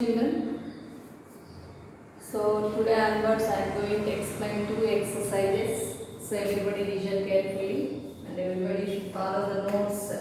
Children, so today onwards I am going to explain two exercises. So everybody listen carefully and everybody should follow the notes.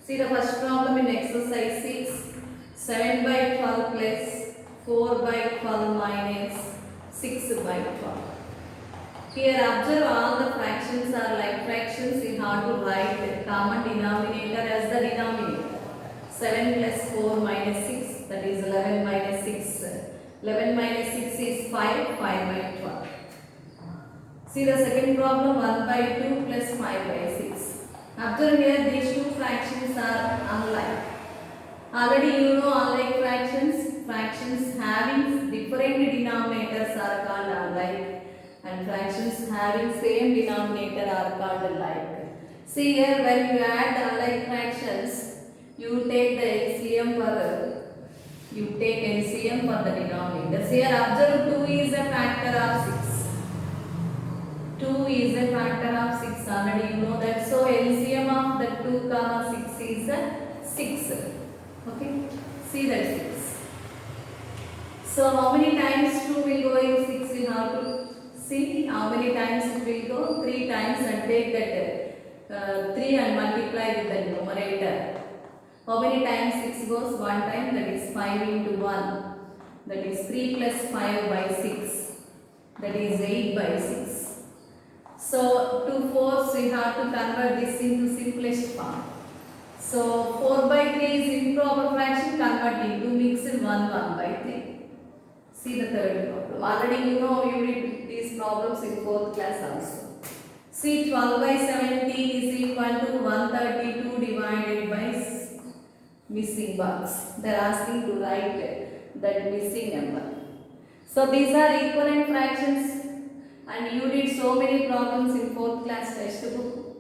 See the first problem in exercise 6. 7 by 12 plus 4 by 12 minus 6 by 12. Here observe all the fractions are like fractions. You have to write the common denominator as the denominator. 7 plus 4 minus 6, that is 11 minus 6. 11 minus 6 is 5, 5 by 12. See the second problem, 1 by 2 plus 5 by 6. Observe here these two fractions are unlike. Already you know unlike fractions. Fractions having different denominators are called unlike, and fractions having same denominator are called alike. See here when you add unlike fractions, you take the LCM for the denominators. Here observe 2 is a factor of 6. 2 is a factor of 6. Already you know that. So LCM of the 2 comma 6 is a 6. Okay. See that 6. So how many times 2 will go in 6? We have to see how many times it will go. 3 times, and take that 3 and multiply with the numerator. How many times 6 goes? 1 time, that is 5 into 1. That is 3 plus 5 by 6. That is 8 by 6. So 2 fourths we have to convert this into simplest form. So 4 by 3 is improper fraction, convert into mixed 1 by 3. See the third problem. Already you know you did these problems in 4th class also. See 12 by 17 is equal to 132 divided by missing box. They are asking to write that missing number. So these are equivalent fractions, and you did so many problems in 4th class textbook.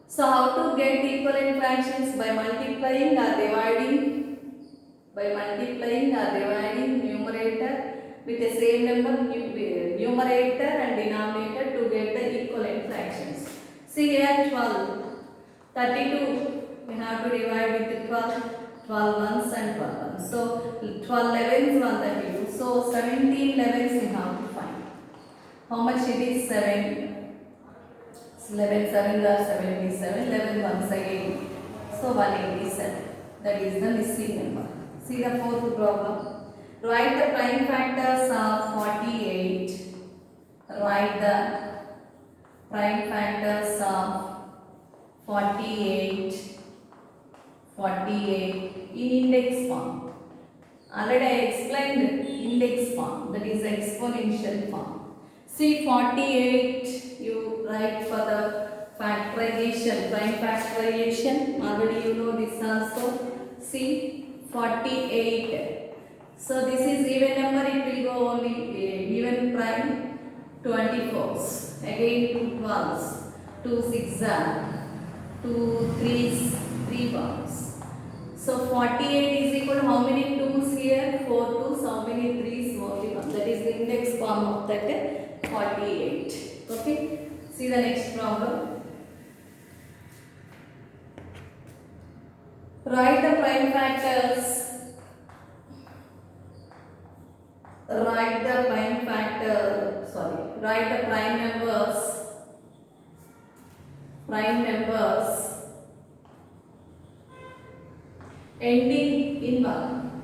So how to get equivalent fractions? By multiplying or dividing? By multiplying or dividing numerator with the same number, numerator and denominator, to get the equivalent fractions. See here 12, 32. We have to divide with 12, 12 ones and 12 ones. So 12 11s 132. So 17 11s we have to find. How much it is? 7. 11 7s are 77. 11 once again. So 187. That is the missing number. See the fourth problem. Write the prime factors of 48. Write the prime factors of 48 in index form. Already I explained index form, that is exponential form. See 48 you write for the factorization, prime factorization. Already you know this also. See 48. So this is even number, it will go only even prime 24s. Again 2 12s, 2 6s, 2 3s, 3 1s. So 48 is equal to how many 2's here? 4 2's. How many 3's? Only 1. That is the index form of that 48. Okay. See the next problem. Write the prime factors. Write the prime factor. Sorry. Write the prime numbers. Prime numbers ending in 1.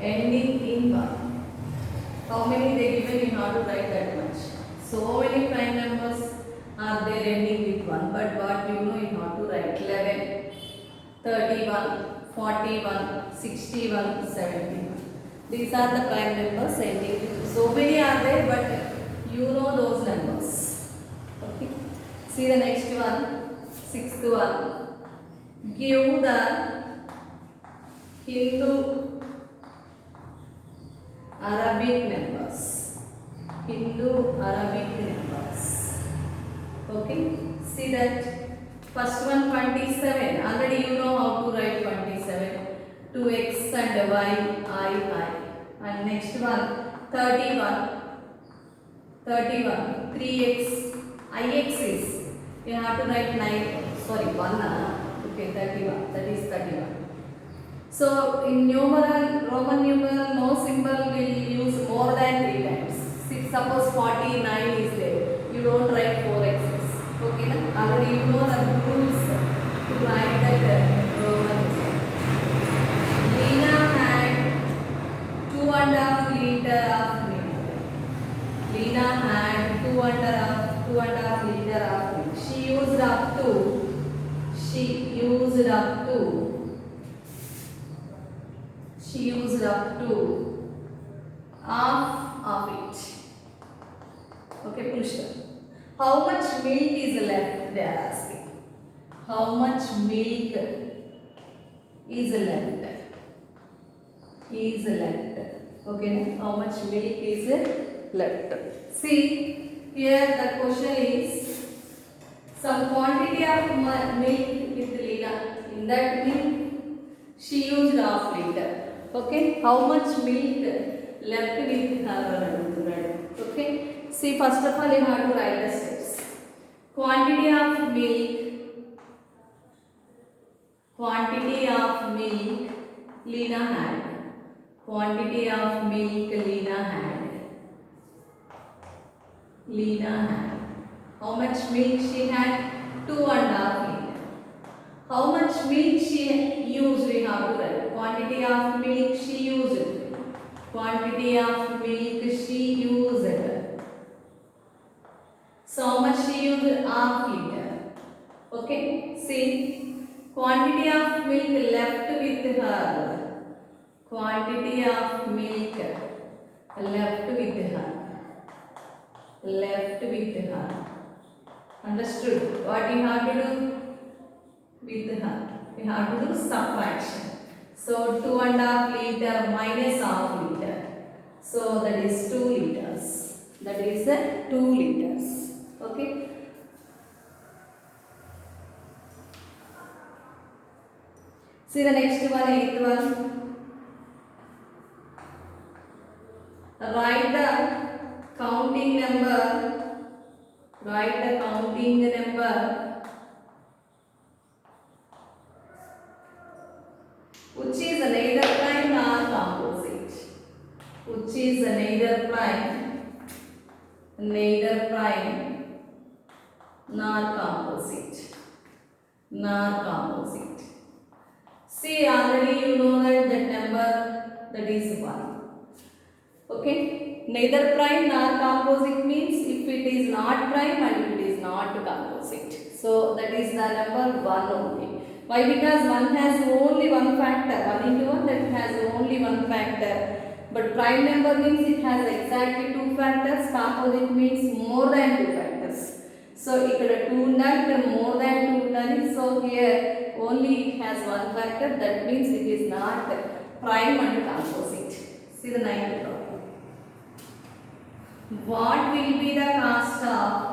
Ending in 1. How many they given? You have to write that much. So many prime numbers are there ending with 1. But what you know, you have to write 11, 31, 41, 61, 71. These are the prime numbers ending with. So many are there, but you know those numbers. Okay. See the next one. 6th one. Give the Hindu Arabic numbers. Hindu Arabic numbers. Okay. See that first one 27. Already you know how to write 27. 2x and y I. And next one 31. 3x ix is, you have to write 9. Sorry 1. Okay, 31. That is 31. So in numeral, Roman numeral, no symbol will use more than 3 times. Suppose 49 is there, you don't write 4x's. Okay, na? Already you know the rules to write that Roman. Lina had 2.5 liter of milk. Lina had 2.5 liter of milk. She used up to half of it. Okay, full stop. How much milk is left? They are asking. How much milk is left? Okay, how much milk is left? See, here the question is some quantity of milk with Lina. In that milk, she used half liter. Okay, how much milk left with her? Okay, see, first of all you have to write the steps. Quantity of milk Lina had. Quantity of milk Lina had. How much milk she had? 2.5 liter. How much milk she used? We have to write. Quantity of milk she used. So how much she used? Half liter. Okay. See, quantity of milk left with her. Quantity of milk left with her. Understood? What you have to do with her? We have to do subtraction. So 2.5 liter minus half liter. So that is 2 liters. That is 2 liters. Okay. See the next one, 8th one. Write the counting number. Which is neither prime nor composite. See, already you know that number, that is 1. Okay, neither prime nor composite means if it is not prime and if it is not composite. So that is the number 1 only. Why? Because 1 has only one factor. 1 into 1, that has only one factor. But prime number means it has exactly 2 factors. Composite means more than 2 factors. So ikkada 2 unnadi, more than 2 unnadi. So here only it has one factor. That means it is not prime and composite. See the 9th problem. What will be the cost of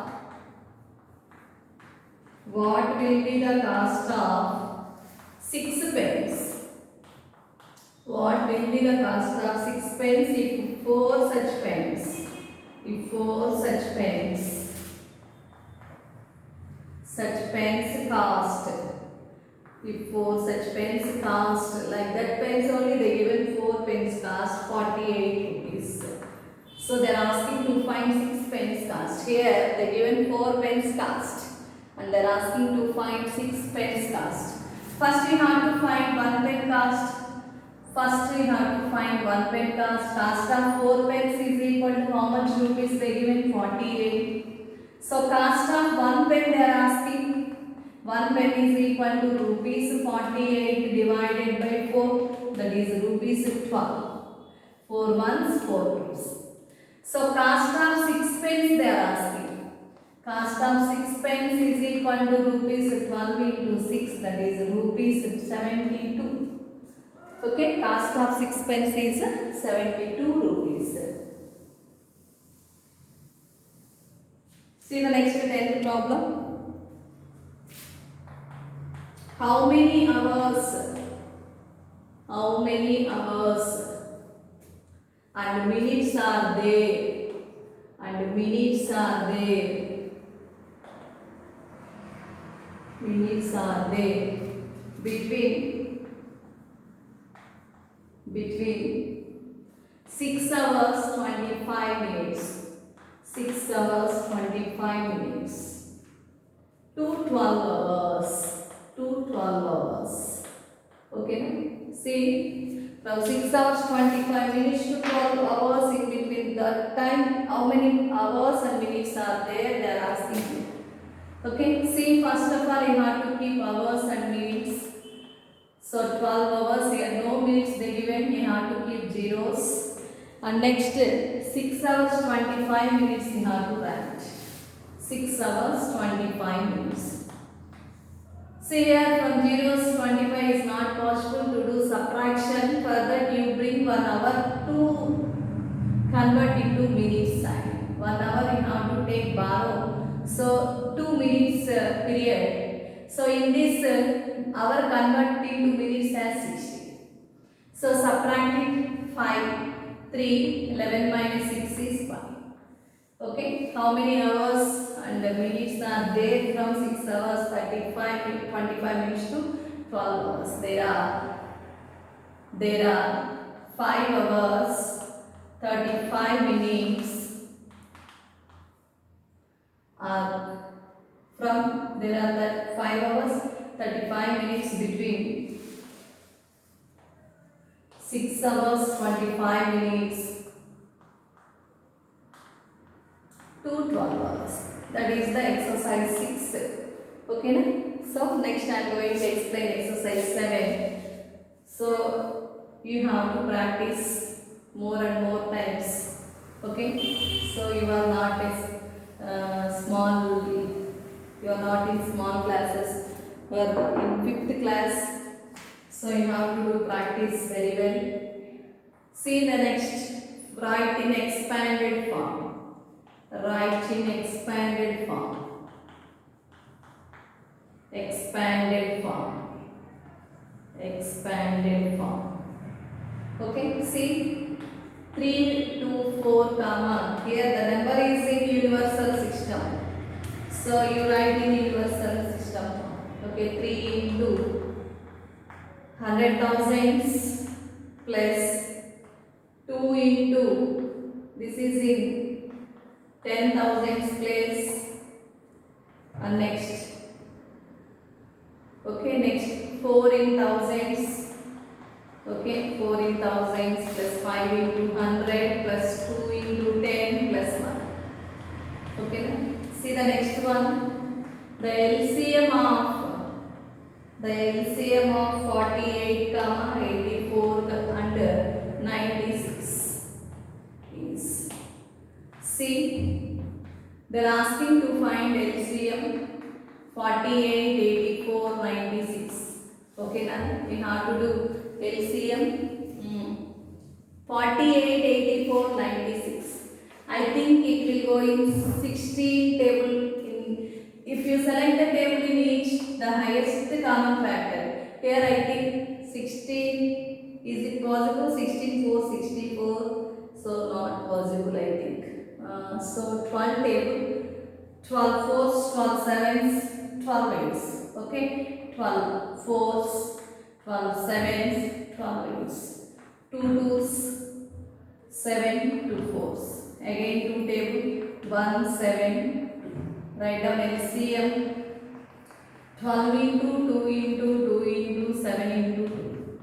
6 pence? What will be the cost of 6 pence if 4 such pence? Cost, like that pence only, they given 4 pence cost 48 rupees. So they are asking to find 6 pence cost. Here they given 4 pence cost and they are asking to find 6 pence cost. First we have to find 1 pen cost. Cost of 4 pence is equal to how much rupees? They given 48. So cost of 1 pen they are asking. 1 pen is equal to rupees 48 divided by 4. That is rupees 12. 4 ones, 4 twos. So cost of 6 pence they are asking. Cost of 6 pence is equal to rupees 12 into 6. That is rupees 72. Okay, cost of 6 pence is 72 rupees. See the next 10th problem. How many hours and minutes are there between between 6 hours 25 minutes, 6 hours 25 minutes to 12 hours, to 12 hours. Okay, now see, from 6 hours 25 minutes to 12 hours, in between the time, how many hours and minutes are there, they are asking you. Okay, see, first of all you have to keep hours and minutes. So 12 hours here, no minutes they given, you have to keep zeros. And next 6 hours 25 minutes you have to write. 6 hours 25 minutes. See here, from zeros 25 is not possible to do subtraction. For that you bring 1 hour to convert into minutes time. 1 hour you have to take borrow. So 2 minutes period. So in this hour convert into minutes as 60. So subtracting 5, 3, 11 minus 6 is 5. Okay, how many hours and minutes are there from 6 hours 35 25 minutes to 12 hours? There are 5 hours 35 minutes are from, there are that 5 hours 35 minutes between 6 hours 25 minutes to 12 hours. That is the exercise 6. Okay, na? So next I am going to explain exercise 7. So you have to practice more and more times. Okay, so you are not you are not in small classes, or in 5th class. So you have to do practice very well. See the next, write in expanded form. Write in expanded form. Expanded form. Expanded form. Okay, see 3 to 4 comma. Here the number is in universal system. So you write in universal system. Okay, 3 into 100,000 plus 2 into, this is in 10,000 place, and next, okay, next 4 in thousands, okay, 4 in thousands plus 5 into 100 plus 2 into 10 plus 1. Okay, see the next one, the LCM of 48 comma 84 and 96 is, see, they are asking to find LCM 48, 84, 96. Okay, now we have to do LCM 48, 84, 96. I think it will go in 16 table. If you select the table in each, the highest common factor. Here I think 16, is it possible? 16, 4, 64. So not possible I think. So 12 table, 12 fours, 12 sevens, 12 eights. Okay, 12 fours, 12 sevens, 12 eights. 2 twos, 7 2 fours. Again 2 table, 1 7. Write down LCM 12 into 2 into 2 into 7 into 2.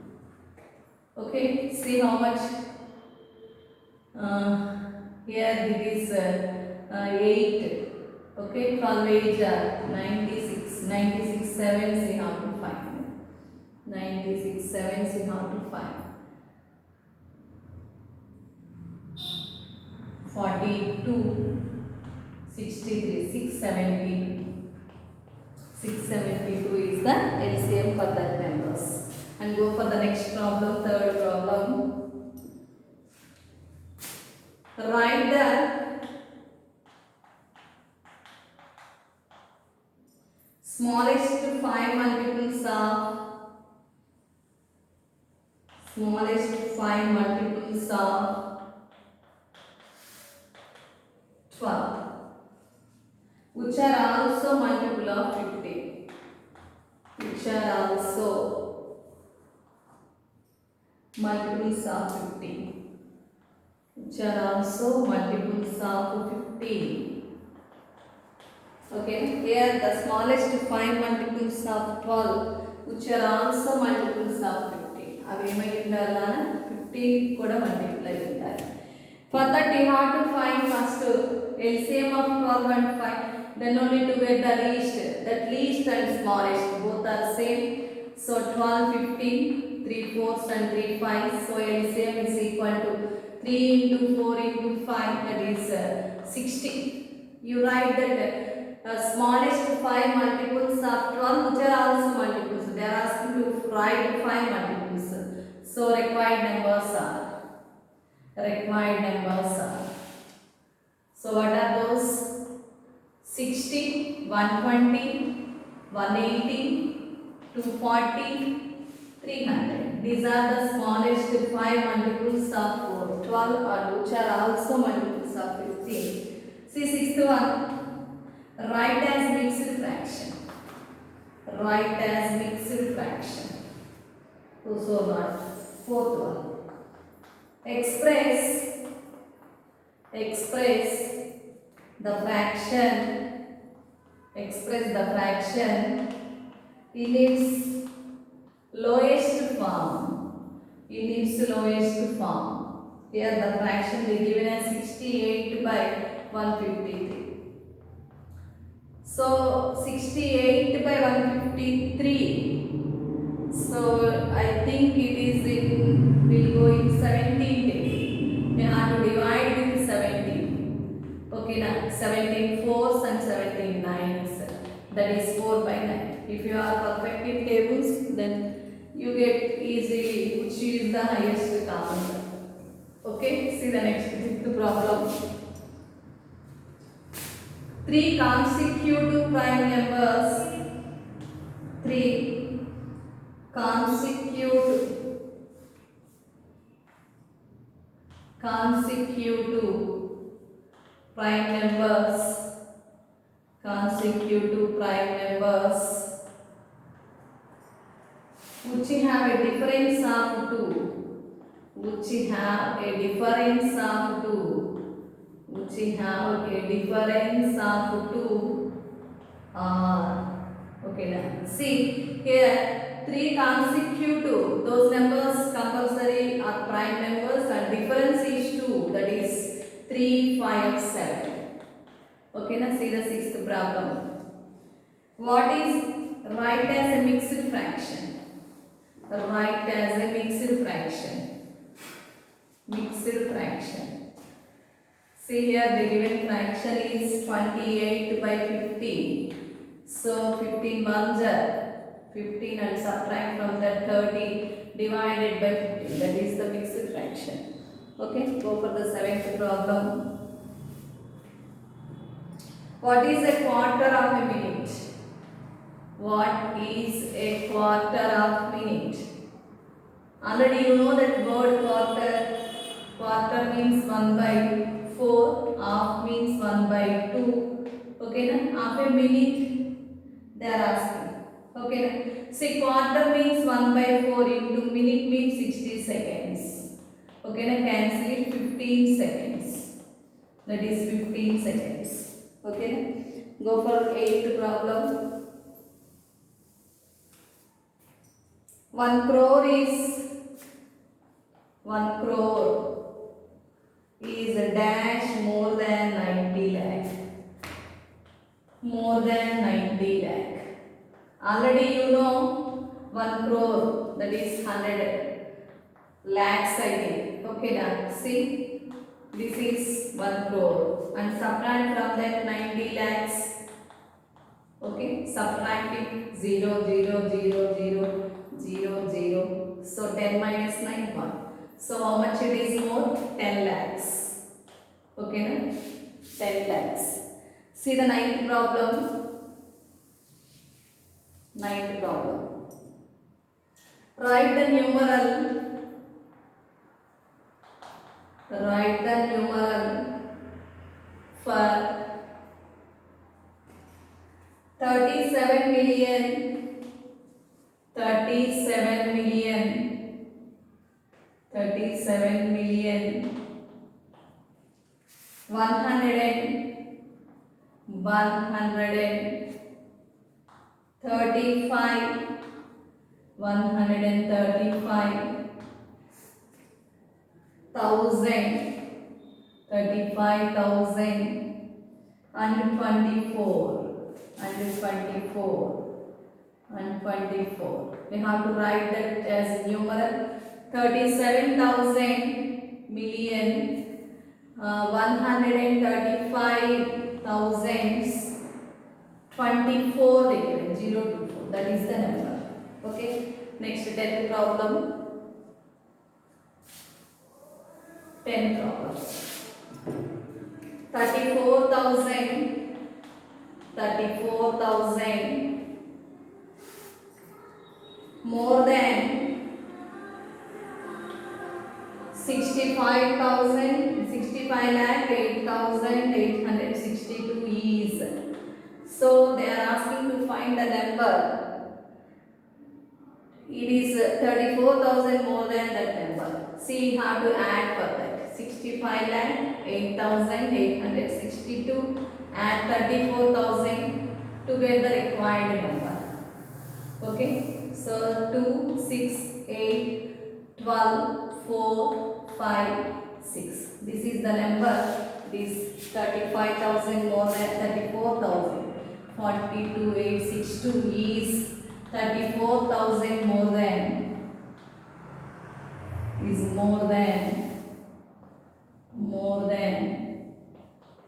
Okay, see how much. Here it is 8. Okay, 12 8 are 96. 96 sevens you have to find. 96 sevens you have to find. 42, 63, 672. 672 is the LCM for that numbers. And go for the next problem, third problem. Write the smallest 5 multiples of 12, which are also multiple of 50, which are also multiples of 15, which are also multiples of 15. Okay, here the smallest 5 multiples of 12, which are also multiples of 15. అవి ఏమై ఉండాలా 15 కూడా multiply ఉండాలి. For that you have to find first LCM of 12 and 5. Then only to get the least. That least and smallest both are same. So 12, 15, 3 fourths and 3 5. So LCM is equal to 3 into 4 into 5, that is 60. You write that smallest 5 multiples of 12, which are also multiples. They are asking to write 5 multiples. So required numbers are. So what are those? 60, 120, 180, 240, 300. These are the smallest 5 multiples of 12, or which are also multiples of 15. See, sixth one. Write as mixed fraction. Write as mixed fraction. So not. Fourth one. Express the fraction. Express the fraction in its lowest form. In its lowest form. Here the fraction is given as 68 by 153. So 68 by 153. So I think it is will go in 17 days. We have to divide with 17. Okay, now 17 fours and 17 nines. That is 4 by 9. If you are perfect in tables, then you get easily which is the highest common. Okay, see the next problem. 3 consecutive prime numbers. 3 consecutive prime numbers which have a difference of 2 are, okay now see here 3 consecutive, those numbers compulsory are prime numbers and difference is 2, that is 3, 5, 7. Okay, now see the sixth problem. What is write as a mixed fraction? Write as a mixed fraction. See here the given fraction is 28 by 15. So 15 ones are 15 and subtract from that 30 divided by 15. That is the mixed fraction. Okay, go for the seventh problem. What is a quarter of a minute? What is a quarter of minute? Already you know that word quarter. Quarter means 1 by 4. Half means 1 by 2. Okay, now half a minute they are asking. Okay, now see quarter means 1 by 4 into minute means 60 seconds. Okay, now cancel it 15 seconds. That is 15 seconds. Okay, go for 8th problem. 1 crore is a dash more than 90 lakh. Already you know 1 crore, that is 100 lakhs I think. Okay, now see this is 1 crore and subtract from that 90 lakhs. Okay, subtract it 0, 0, 0, 0, 0, 0. So 10 minus 9, 1. So how much it is more? 10 lakhs. Okay, na? 10 lakhs. See the ninth problem. Write the numeral for 37 million We have to write that as numeral. 37,000 million, 135,000 24 different 0 to 4, that is the number. Okay, next 10th problem. 10th problem. 34,000 more than 65 lakh 8,862 is. So they are asking to find the number. It is 34,000 more than that number. See, you have to add for that. 65 lakh 8,862 and 34,000 to get the required number. Okay. So 2, 6, 8, 12, 4, 5, 6. This is the number. This 35,000 more than 34,000. 42,862 is 34,000 more than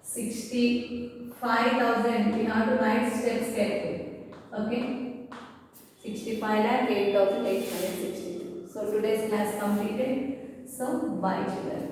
65,000. We have to write steps carefully. Okay. 65 lakh 8,862. So today's class completed. So bye children.